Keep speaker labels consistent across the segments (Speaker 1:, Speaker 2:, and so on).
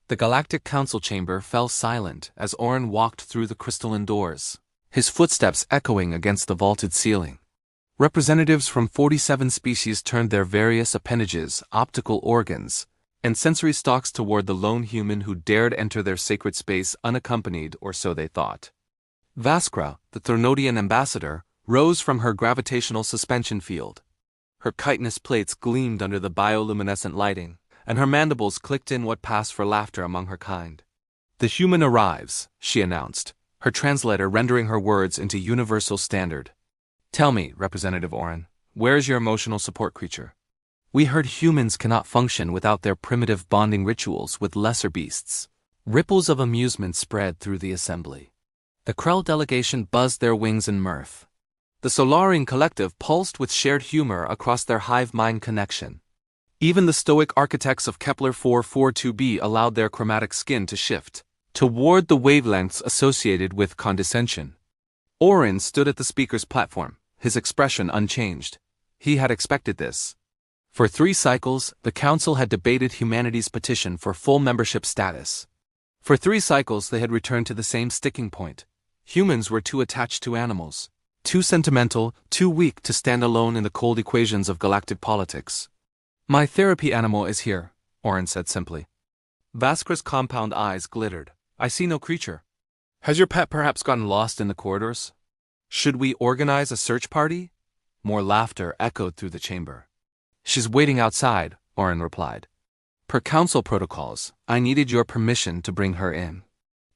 Speaker 1: The Galactic Council chamber fell silent as Orin walked through the crystalline doors, his footsteps echoing against the vaulted ceiling. Representatives from 47 species turned their various appendages, optical organs, and sensory stalks toward the lone human who dared enter their sacred space unaccompanied, or so they thought. Vaskra, the Thernodian ambassador, rose from her gravitational suspension field. Her chitinous plates gleamed under the bioluminescent lighting, and her mandibles clicked in what passed for laughter among her kind. "The human arrives," she announced, her translator rendering her words into universal standard. "Tell me, Representative Orin, where is your emotional support creature? We heard humans cannot function without their primitive bonding rituals with lesser beasts." Ripples of amusement spread through the assembly. The Krell delegation buzzed their wings in mirth. The Solarian collective pulsed with shared humor across their hive-mind connection. Even the stoic architects of Kepler 442b allowed their chromatic skin to shift toward the wavelengths associated with condescension. Orin stood at the speaker's platform, his expression unchanged. He had expected this. For 3 cycles, the Council had debated humanity's petition for full membership status. For 3 cycles, they had returned to the same sticking point. Humans were too attached to animals, too sentimental, too weak to stand alone in the cold equations of galactic politics. "My therapy animal is here," Orin said simply. Vaskra's compound eyes glittered. "I see no creature. Has your pet perhaps gotten lost in the corridors? Should we organize a search party?" More laughter echoed through the chamber. "She's waiting outside," Orin replied. "Per Council protocols, I needed your permission to bring her in.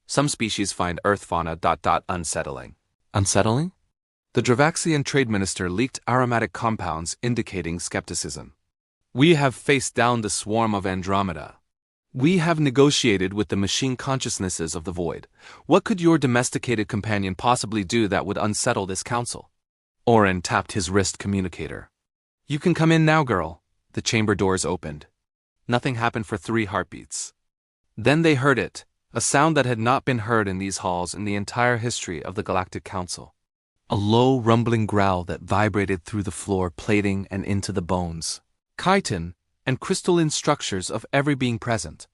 Speaker 1: Some species find Earth fauna ... unsettling." "Unsettling?" The Dravaxian trade minister leaked aromatic compounds indicating skepticism. "We have faced down the swarm of Andromeda. We have negotiated with the machine consciousnesses of the void. What could your domesticated companion possibly do that would unsettle this council?" Orin tapped his wrist communicator. "You can come in now, girl." The chamber doors opened. Nothing happened for 3 heartbeats. Then they heard it, a sound that had not been heard in these halls in the entire history of the Galactic Council. A low, rumbling growl that vibrated through the floor plating and into the bones, chitin, and crystalline structures of every being present.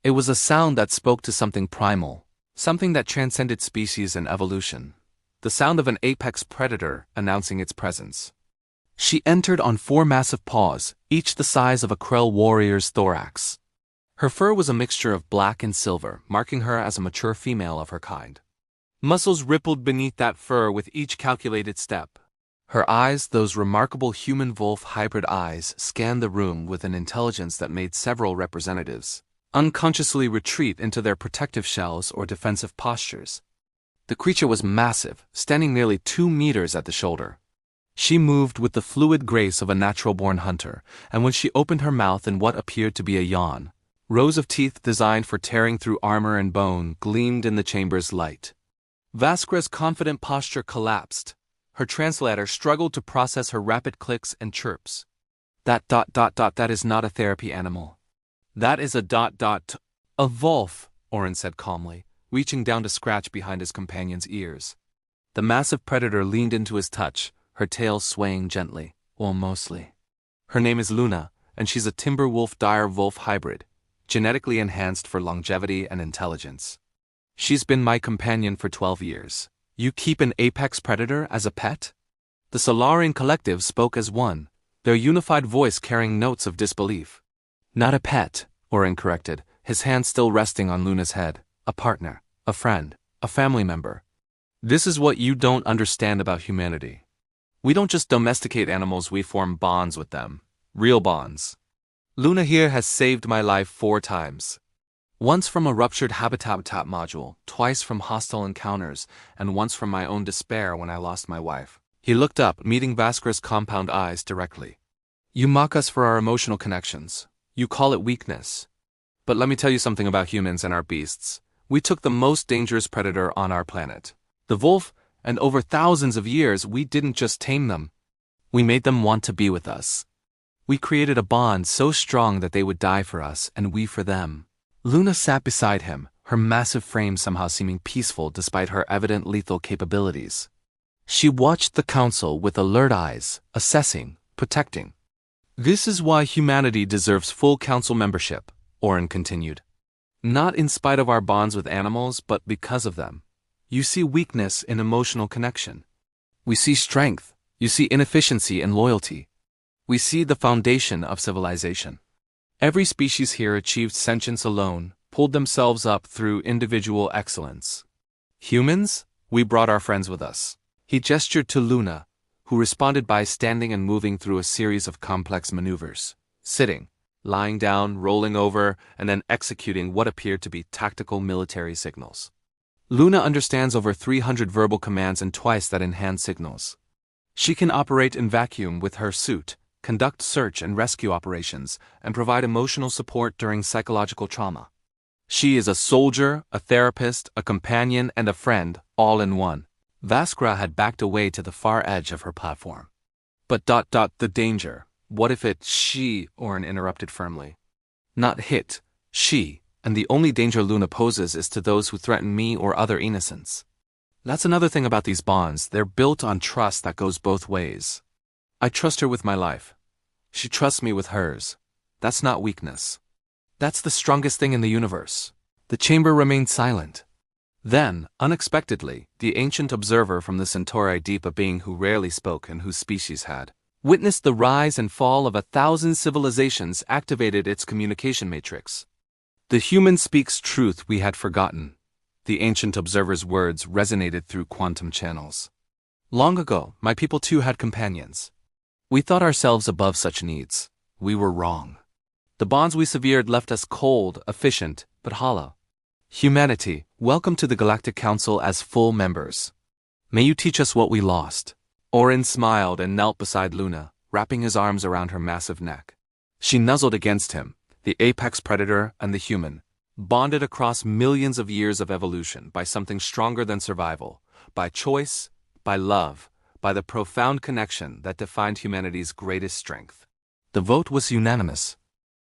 Speaker 1: It was a sound that spoke to something primal, something that transcended species and evolution. The sound of an apex predator announcing its presence. She entered on 4 massive paws, each the size of a Krell warrior's thorax. Her fur was a mixture of black and silver, marking her as a mature female of her kind. Muscles rippled beneath that fur with each calculated step. Her eyes, those remarkable human-wolf hybrid eyes, scanned the room with an intelligence that made several representatives unconsciously retreat into their protective shells or defensive postures. The creature was massive, standing nearly 2 meters at the shoulder. She moved with the fluid grace of a natural-born hunter, and when she opened her mouth in what appeared to be a yawn, rows of teeth designed for tearing through armor and bone gleamed in the chamber's light. Vaskra's confident posture collapsed. Her translator struggled to process her rapid clicks and chirps. That is not a therapy animal. That is a A Wolf," Orin said calmly, reaching down to scratch behind his companion's ears. The massive predator leaned into his touch, her tail swaying gently, well, mostly. "Her name is Luna, and she's a timber wolf-dire wolf hybrid, genetically enhanced for longevity and intelligence. She's been my companion for 12 years. You keep an apex predator as a pet?" The Solarian collective spoke as one, their unified voice carrying notes of disbelief. "Not a pet," Orin corrected, his hand still resting on Luna's head. "A partner, a friend, a family member. This is what you don't understand about humanity. We don't just domesticate animals, we form bonds with them. Real bonds. Luna here has saved my life 4 times. Once from a ruptured habitat module, twice from hostile encounters, and once from my own despair when I lost my wife." He looked up, meeting Vaskra's compound eyes directly. "You mock us for our emotional connections. You call it weakness. But let me tell you something about humans and our beasts. We took the most dangerous predator on our planet, the wolf, and over thousands of years we didn't just tame them. We made them want to be with us. We created a bond so strong that they would die for us and we for them." Luna sat beside him, her massive frame somehow seeming peaceful despite her evident lethal capabilities. She watched the council with alert eyes, assessing, protecting. "This is why humanity deserves full council membership," Orin continued. Not in spite of our bonds with animals, but because of them. You see weakness in emotional connection. We see strength. You see inefficiency in loyalty. We see the foundation of civilization. Every species here achieved sentience alone, pulled themselves up through individual excellence. Humans, we brought our friends with us. He gestured to Luna, who responded by standing and moving through a series of complex maneuvers, sitting, lying down, rolling over, and then executing what appeared to be tactical military signals. Luna understands over 300 verbal commands and twice that in hand signals. She can operate in vacuum with her suit, conduct search and rescue operations, and provide emotional support during psychological trauma. She is a soldier, a therapist, a companion, and a friend, all in one. Vaskra had backed away to the far edge of her platform. But the danger. What if she, Orin interrupted firmly. Not hit, she, and the only danger Luna poses is to those who threaten me or other innocents. That's another thing about these bonds, they're built on trust that goes both ways. I trust her with my life. She trusts me with hers. That's not weakness. That's the strongest thing in the universe. The chamber remained silent. Then, unexpectedly, the ancient observer from the Centauri deep, a being who rarely spoke and whose species had witnessed the rise and fall of 1,000 civilizations, activated its communication matrix. The human speaks truth we had forgotten. The ancient observer's words resonated through quantum channels. Long ago, my people too had companions. We thought ourselves above such needs. We were wrong. The bonds we severed left us cold, efficient, but hollow. Humanity, welcome to the Galactic Council as full members. May you teach us what we lost. Orin smiled and knelt beside Luna, wrapping his arms around her massive neck. She nuzzled against him, the apex predator and the human, bonded across millions of years of evolution by something stronger than survival, by choice, by love, by the profound connection that defined humanity's greatest strength. The vote was unanimous.